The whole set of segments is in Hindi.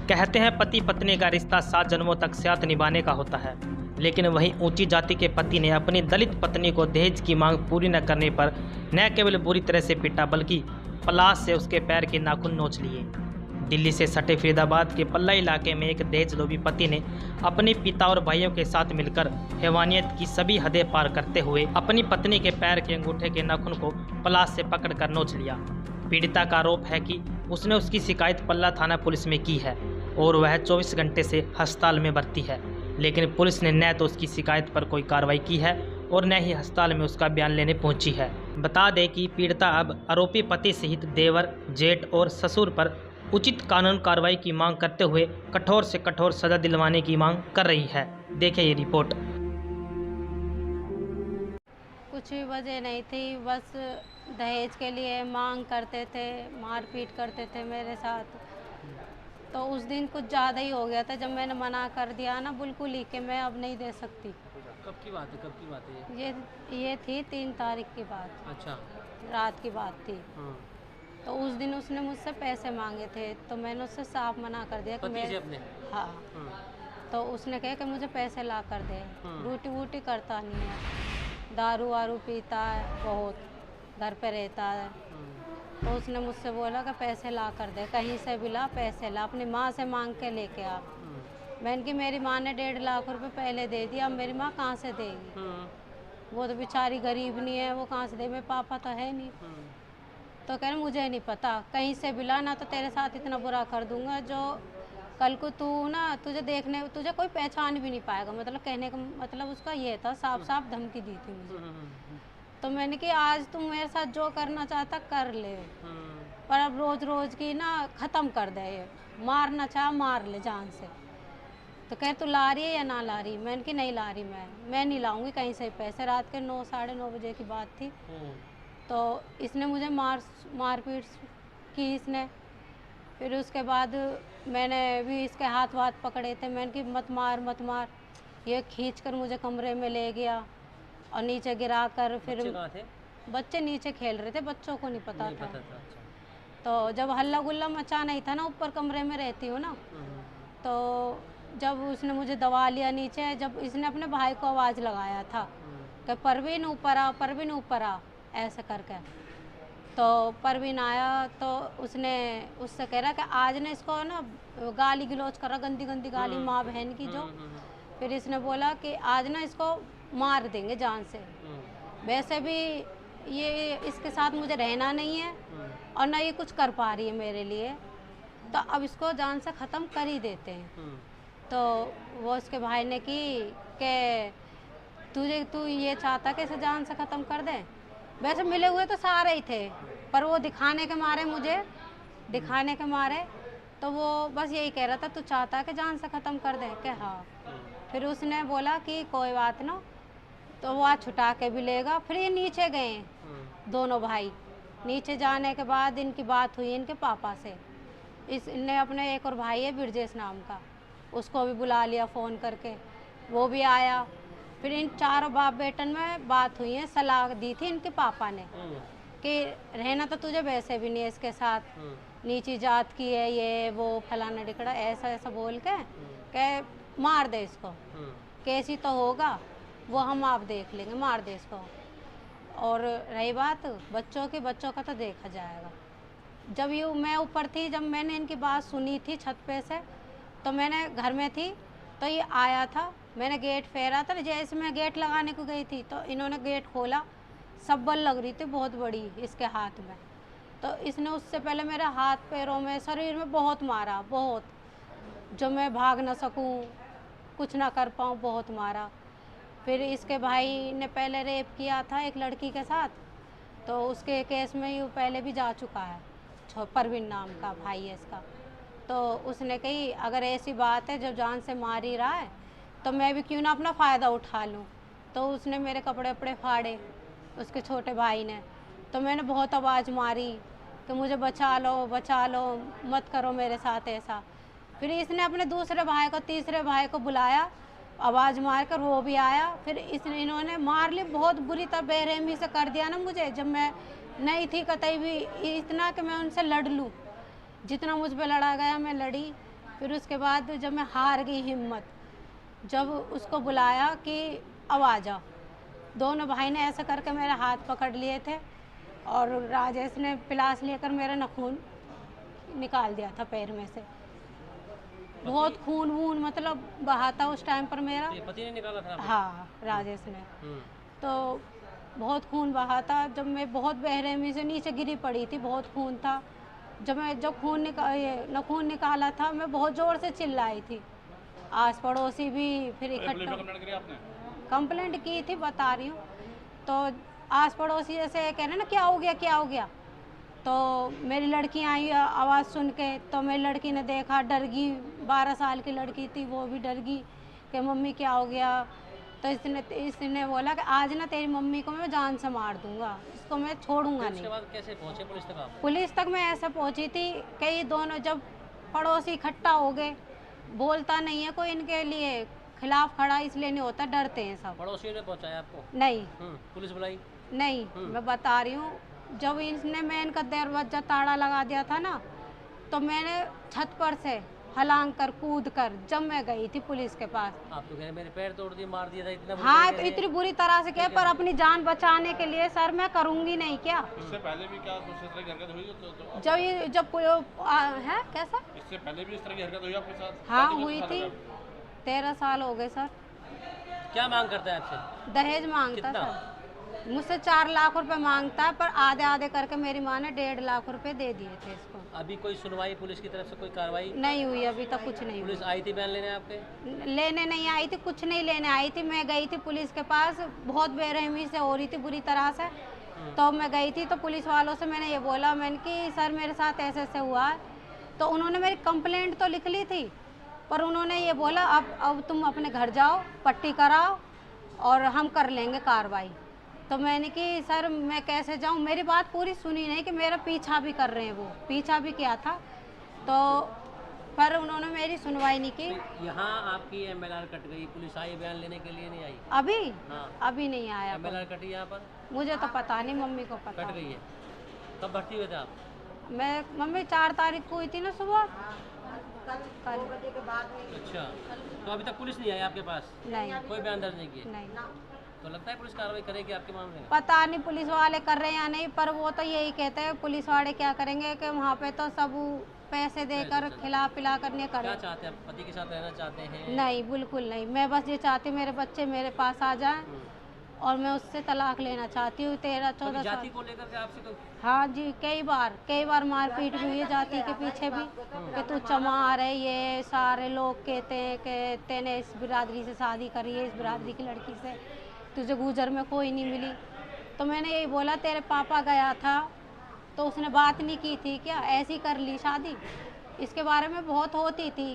कहते हैं पति पत्नी का रिश्ता 7 जन्मों तक साथ निभाने का होता है, लेकिन वहीं ऊंची जाति के पति ने अपनी दलित पत्नी को दहेज की मांग पूरी न करने पर न केवल बुरी तरह से पीटा बल्कि पलाश से उसके पैर के नाखून नोच लिए। दिल्ली से सटे फरीदाबाद के पल्ला इलाके में एक दहेज लोभी पति ने अपने पिता और भाइयों के साथ मिलकर हैवानियत की सभी हदें पार करते हुए अपनी पत्नी के पैर के अंगूठे के नाखून को पलाश से पकड़कर नोच लिया। पीड़िता का आरोप है कि उसने उसकी शिकायत पल्ला थाना पुलिस में की है और वह 24 घंटे से अस्पताल में भर्ती है, लेकिन पुलिस ने न तो उसकी शिकायत पर कोई कार्रवाई की है और न ही अस्पताल में उसका बयान लेने पहुंची है। बता दें कि पीड़िता अब आरोपी पति सहित देवर, जेठ और ससुर पर उचित कानून कार्रवाई की मांग करते हुए कठोर से कठोर सजा दिलवाने की मांग कर रही है। देखें ये रिपोर्ट। कुछ भी वजह नहीं थी, बस दहेज के लिए मांग करते थे, मारपीट करते थे मेरे साथ। तो उस दिन कुछ ज़्यादा ही हो गया था। जब मैंने मना कर दिया ना बिल्कुल ही कि मैं अब नहीं दे सकती। कब की बात है? कब की बात है ये थी 3 तारीख की बात। अच्छा, रात की बात थी। हाँ। तो उस दिन उसने मुझसे पैसे मांगे थे, तो मैंने उससे साफ मना कर दिया कि मैं अपने हाँ। हाँ। तो उसने कहा कि मुझे पैसे ला कर दे। हाँ। ड्यूटी वूटी करता नहीं है, दारू वारू पीता है, बहुत घर पे रहता है। हाँ। तो उसने मुझसे बोला कि पैसे ला कर दे, कहीं से भी ला, पैसे ला, अपनी माँ से मांग के लेके आ। मैंने कि मेरी माँ ने 1.5 लाख रुपए पहले दे दिया, अब मेरी माँ कहाँ से देगी? वो तो बेचारी गरीब नहीं है, वो कहाँ से दे, मेरे पापा तो है नहीं। तो कह रहे मुझे नहीं पता, कहीं से भी ला, ना तो तेरे साथ इतना बुरा कर दूंगा जो कल को तू ना तुझे कोई पहचान भी नहीं पाएगा। मतलब कहने का मतलब उसका ये था, साफ साफ धमकी दी थी मुझे। तो मैंने कि आज तुम मेरे साथ जो करना चाहता कर ले, पर अब रोज रोज की ना ख़त्म कर दे, मारना चाह मार ले जान से। तो कह तू ला रही है या ना ला रही? मैंने कि नहीं ला रही, मैं नहीं लाऊंगी कहीं से पैसे। रात के 9 साढ़े 9 बजे की बात थी। तो इसने मुझे मारपीट की इसने। फिर उसके बाद मैंने भी इसके हाथ वाथ पकड़े थे। मैंने कि मत मार मत मार। ये खींच कर मुझे कमरे में ले गया और नीचे गिरा कर फिर बच्चे नीचे खेल रहे थे, बच्चों को नहीं पता था। तो जब हल्ला गुल्ला मचा नहीं था ना, ऊपर कमरे में रहती हूँ ना, तो जब उसने मुझे दबा लिया नीचे, जब इसने अपने भाई को आवाज़ लगाया था कि परवीन ऊपर आ, परवीन ऊपर आ, ऐसे करके। तो परवीन आया तो उसने उससे कह रहा कि आज ने इसको ना गाली गलौज करा, गंदी गंदी गाली, माँ बहन की जो। फिर इसने बोला कि आज ना इसको मार देंगे जान से। वैसे भी ये इसके साथ मुझे रहना नहीं है और ना ये कुछ कर पा रही है मेरे लिए, तो अब इसको जान से ख़त्म कर ही देते हैं। तो वो उसके भाई ने की कि तू ये चाहता कि इसे जान से ख़त्म कर दे? वैसे मिले हुए तो सारे ही थे, पर वो दिखाने के मारे तो वो बस यही कह रहा था, तू चाहता कि जान से ख़त्म कर दे? कि हाँ। फिर उसने बोला कि कोई बात ना, तो वो आज छुटा के भी लेगा। फिर ये नीचे गए दोनों भाई। नीचे जाने के बाद इनकी बात हुई इनके पापा से। इसने अपने एक और भाई है ब्रजेश नाम का, उसको भी बुला लिया फ़ोन करके, वो भी आया। फिर इन चारों बाप बेटन में बात हुई है, सलाह दी थी इनके पापा ने कि रहना तो तुझे वैसे भी नहीं है इसके साथ, नीची जात की है ये वो फलाना ढिकड़ा, ऐसा ऐसा बोल के मार दे इसको, कैसी तो होगा वो हम आप देख लेंगे, मार दे इसको। और रही बात बच्चों की, बच्चों का तो देखा जाएगा। जब ये मैं ऊपर थी, जब मैंने इनकी बात सुनी थी छत पे से, तो मैंने घर में थी, तो ये आया था, मैंने गेट फेरा था। जैसे मैं गेट लगाने को गई थी तो इन्होंने गेट खोला, सब्बल लग रही थी बहुत बड़ी इसके हाथ में। तो इसने उससे पहले मेरे हाथ पैरों में शरीर में बहुत मारा, बहुत, जो मैं भाग ना सकूं, कुछ ना कर पाऊँ, बहुत मारा। फिर इसके भाई ने पहले रेप किया था एक लड़की के साथ, तो उसके केस में ये पहले भी जा चुका है, परवीन नाम का भाई है इसका। तो उसने कही अगर ऐसी बात है, जब जान से मार ही रहा है तो मैं भी क्यों ना अपना फ़ायदा उठा लूँ। तो उसने मेरे कपड़े वपड़े फाड़े, उसके छोटे भाई ने। तो मैंने बहुत आवाज़ मारी कि मुझे बचा लो, मत करो मेरे साथ ऐसा। फिर इसने अपने दूसरे भाई को, तीसरे भाई को बुलाया, आवाज़ मार कर वो भी आया। फिर इन्होंने मार ली, बहुत बुरी तरह बेरहमी से कर दिया ना मुझे, जब मैं नहीं थी कतई भी, इतना कि मैं उनसे लड़ लूँ। जितना मुझ पे लड़ा गया मैं लड़ी, फिर उसके बाद जब मैं हार गई हिम्मत, जब उसको बुलाया कि अब आ जा, दोनों भाई ने ऐसा करके मेरा हाथ पकड़ लिए थे और राजेश ने पिलास लेकर मेरा नाखून निकाल दिया था पैर में से। बहुत खून वून मतलब बहा था उस टाइम पर मेरा। ये पति ने निकाला था आपको? हाँ, राजेश ने। तो बहुत खून बहा था। जब मैं बहुत बेरहमी से नीचे गिरी पड़ी थी, बहुत खून था। जब खून निकाला था, मैं बहुत ज़ोर से चिल्लाई थी। आस पड़ोसी भी फिर इकट्ठा कंप्लेंट की थी, बता रही हूँ। तो आस पड़ोसी ऐसे कह रहे ना क्या हो गया क्या हो गया। तो मेरी लड़की आई आवाज़ सुन के, तो मेरी लड़की ने देखा, डर गई। 12 साल की लड़की थी, वो भी डर गई कि मम्मी क्या हो गया। तो इसने बोला कि आज ना तेरी मम्मी को मैं जान से मार दूंगा, इसको मैं छोड़ूंगा नहीं। उसके बाद कैसे पहुंचे पुलिस तक आप? पुलिस तक मैं ऐसे पहुंची थी कि ये दोनों जब पड़ोसी इकट्ठा हो गए, बोलता नहीं है कोई इनके लिए खिलाफ खड़ा, इसलिए नहीं होता, डरते हैं सब। पड़ोसियों ने पहुंचाया आपको? नहीं पुलिस बुलाई? नहीं, मैं बता रही हूँ। जब इसने मैं इनका दरवाजा ताला लगा दिया था ना, तो मैंने छत पर से हलांग कर कूद कर जब मैं गई थी पुलिस के पास। आप तो कह मेरे पैर तोड़ दिए, मार दिया था, इतना हाँ, तो इतनी बुरी तरह से किया, पर अपनी जान बचाने के लिए सर मैं करूंगी नहीं क्या। इससे पहले भी क्या कुछ इस तरह की हरकत हुई तो है कैसा, इससे पहले भी इस तरह की हरकत हुई आपके साथ? हाँ हुई थी। 13 साल हो गए सर। क्या मांग करता है आपसे? दहेज मांगता कितना? सर मुझसे 4 लाख रुपए मांगता है, पर आधे आधे करके मेरी माँ ने 1.5 लाख रुपए दे दिए थे इसको। अभी कोई सुनवाई पुलिस की तरफ से, कोई कार्रवाई नहीं हुई अभी तक, कुछ नहीं हुई। पुलिस आई थी बयान लेने आपके? लेने नहीं आई थी, कुछ नहीं लेने आई थी। मैं गई थी पुलिस के पास, बहुत बेरहमी से हो रही थी बुरी तरह से। तो मैं गई थी, तो पुलिस वालों से मैंने ये बोला, मैंने कि सर मेरे साथ ऐसे ऐसे हुआ है। तो उन्होंने मेरी कंप्लेंट तो लिख ली थी, पर उन्होंने ये बोला अब तुम अपने घर जाओ, पट्टी कराओ और हम कर लेंगे कार्रवाई। तो मैंने कि सर मैं कैसे जाऊं, मेरी बात पूरी सुनी नहीं कि मेरा पीछा भी कर रहे हैं, वो पीछा भी किया था। तो पर उन्होंने मेरी सुनवाई नहीं की। तो यहाँ आपकी MLR कट गई, पुलिस आई बयान लेने के लिए नहीं आई? अभी हाँ। अभी नहीं आया कोई। MLR कटी यहाँ पर? मुझे तो पता नहीं, मम्मी को पता। कट गई है। कब भर्ती हुए थे आप? मम्मी 4 तारीख को हुई थी ना सुबह, कल। अच्छा, तो अभी तक पुलिस नहीं आई आपके पास? नहीं कोई बयान दर्ज नहीं किया? नहीं, तो लगता है पुलिस कार्रवाई करेगी आपके मामले में? पता नहीं पुलिस वाले कर रहे हैं या नहीं, पर वो तो यही कहते हैं पुलिस वाले क्या करेंगे कि वहाँ पे तो सब पैसे देकर खिला पिला कर नहीं क्या करें। चाहते हैं आप? पति के साथ रहना चाहते हैं? नहीं, बिल्कुल नहीं। मैं बस ये चाहती हूँ मेरे बच्चे मेरे पास आ जाएं और मैं उससे तलाक लेना चाहती हूँ। 13-14 साल। जाति को लेकर के आपसे कोई? हाँ जी, कई बार मारपीट भी हुई है जाति के पीछे भी, कि तू चमार है, ये सारे लोग कहते हैं कि तेने इस बिरादरी से शादी करी है, इस बिरादरी की लड़की से, तुझे गुजर में कोई नहीं मिली। तो मैंने यही बोला, तेरे पापा गया था तो उसने बात नहीं की थी क्या, ऐसी कर ली शादी? इसके बारे में बहुत होती थी,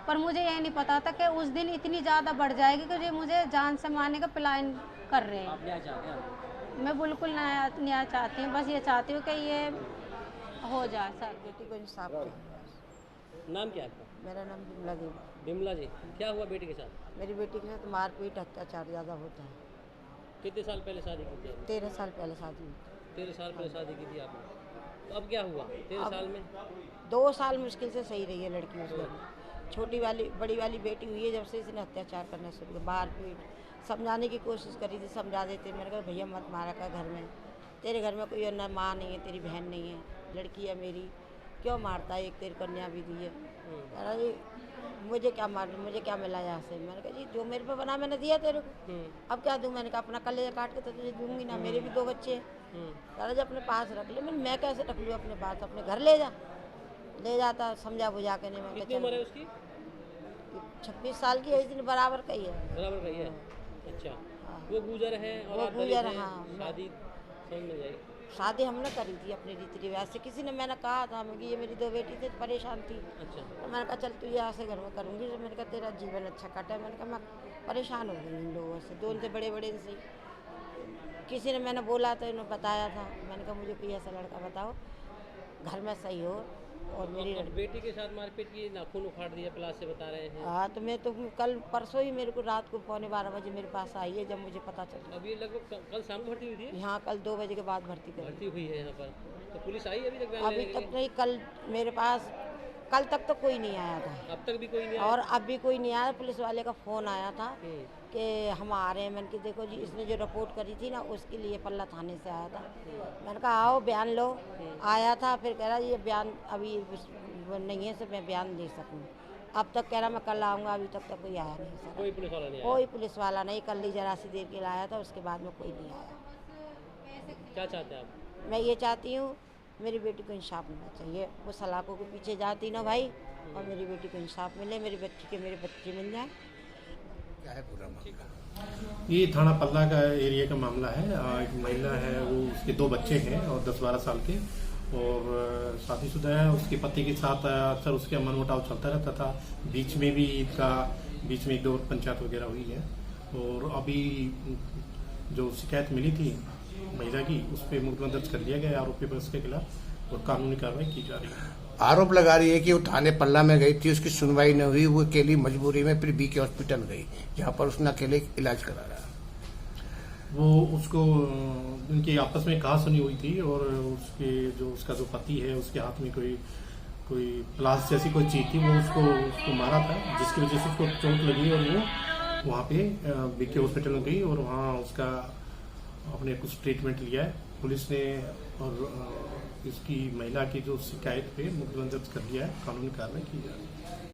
पर मुझे ये नहीं पता था कि उस दिन इतनी ज़्यादा बढ़ जाएगी कि मुझे जान से मारने का प्लान कर रहे हैं। आप न्याय चाहते हैं? मैं बिल्कुल न्याय चाहती हूँ, बस ये चाहती हूँ कि ये हो जाए सर। बेटी को इंसाफ चाहिए। नाम क्या है आपका? मेरा नाम बिमला देवी। बिमला जी, क्या हुआ बेटी के साथ? मेरी बेटी के साथ मारपीट अत्याचार ज़्यादा होता है। कितने साल पहले शादी की थी आपने? 13 साल पहले शादी हुई। 13 साल पहले शादी की थी आपने, तो अब क्या हुआ 13 साल में? 2 साल मुश्किल से सही रही है लड़की उस घर में। बड़ी वाली बेटी हुई है जब से इसने अत्याचार करना शुरू किया, मारपीट। समझाने की कोशिश करी थी, समझा देते, मैंने कहा भैया मत मारा कर, घर में तेरे घर में कोई ना माँ नहीं है, तेरी बहन नहीं है, लड़की है मेरी, क्यों मारता है, एक तेरी कन्या भी दी है। अरे मुझे क्या मार, मुझे क्या मिला यहाँ से? मैंने कहा जी जो मेरे पे बना मैंने दिया तेरे को, अब क्या दूँ? मैंने कहा अपना कलेजा काट के तो तुझे दूंगी ना, मेरे भी 2 बच्चे हैं। दादा जी अपने पास रख ले। मैं कैसे रख लूँ अपने पास? अपने घर ले जाता, समझा बुझा के नहीं। मैं कितनी उम्र है उसकी? 26 साल की है, इस दिन बराबर का ही है। बराबर का ही है। अच्छा, वो गुजर है और वो आप दलित गुजर, हैं, हाँ। शादी समझ में जाएगी। शादी हमने करी थी अपने रीति रिवाज से। किसी ने, मैंने कहा था कि ये मेरी 2 बेटी थी, परेशान थी, अच्छा, तो मैंने कहा चल तू यहाँ से घर में करूँगी। तो मैंने कहा तेरा जीवन अच्छा कटा है। मैंने कहा मैं परेशान हो गई इन लोगों से, 2 से बड़े से। किसी ने, मैंने बोला तो इन्होंने बताया था, मैंने कहा मुझे कोई ऐसा लड़का बताओ घर में सही हो। और मेरी बेटी के साथ मारपीट की, नाखून उखाड़ दिया प्लास से बता रहे हैं। हाँ, तो मैं तो कल परसों ही मेरे को रात को 11:15 बजे मेरे पास आई है, जब मुझे पता चला। अभी लगभग कल शाम को भर्ती हुई थी? यहाँ कल 2 बजे के बाद भर्ती भर्ती हुई है यहाँ पर। तो पुलिस आई अभी तक? अभी तक नहीं। कल मेरे पास कल तक तो कोई नहीं आया था अब तक भी कोई नहीं आया? और अब भी कोई नहीं आया। पुलिस वाले का फ़ोन आया था हम्म, कि हम आ रहे हैं। मैंने कहा देखो जी, इसने जो रिपोर्ट करी थी ना उसके लिए पल्ला थाने से आया था। मैंने कहा आओ बयान लो। आया था, फिर कह रहा ये बयान अभी नहीं है, से मैं बयान दे सकूँ। अब तक कह रहा मैं कल आऊँगा, अभी तक तो कोई आया नहीं सर। कोई पुलिस वाला नहीं आया? कोई पुलिस वाला नहीं, कल ही जरा सी देर के लिए आया था, उसके बाद में कोई नहीं आया। क्या चाहते हैं आप? मैं ये चाहती हूँ मेरी बेटी को इंसाफ मिलना चाहिए। वो सलाखों के पीछे जाती ना भाई, और मेरी बेटी को इंसाफ मिले, मेरी बच्ची के मेरे बच्चे मिल जाए। क्या है पूरा मामला? ये थाना पल्ला का एरिया का मामला है। एक महिला है, वो उसके 2 बच्चे हैं और 10-12 साल के, और शादीशुदा है। उसके पति के साथ अक्सर उसके मनमुटाव चलता रहता था। बीच में भी इनका बीच में 1-2 पंचायत वगैरह हुई है। और अभी जो शिकायत मिली थी महिला की, उस पर मुकदमा दर्ज कर लिया गया आरोपी पर उसके खिलाफ, और कानूनी कार्रवाई की जा रही है। आरोप लगा रही है कि वो थाने पल्ला में गई थी, उसकी सुनवाई न हुई, वो अकेली मजबूरी में फिर बी के हॉस्पिटल गई, जहाँ पर उसने अकेले इलाज करा रहा। वो उसको उनकी आपस में कहा सुनी हुई थी, और उसका जो पति है उसके हाथ में कोई प्लास जैसी कोई चीज थी, वो उसको मारा था, जिसकी वजह से उसको चोट लगी और वो वहाँ पे बीके हॉस्पिटल में गई और वहाँ उसका अपने कुछ ट्रीटमेंट लिया है पुलिस ने। और इसकी महिला की जो शिकायत पे मुकदमा दर्ज कर लिया है, कानूनी कार्रवाई की जा रही है।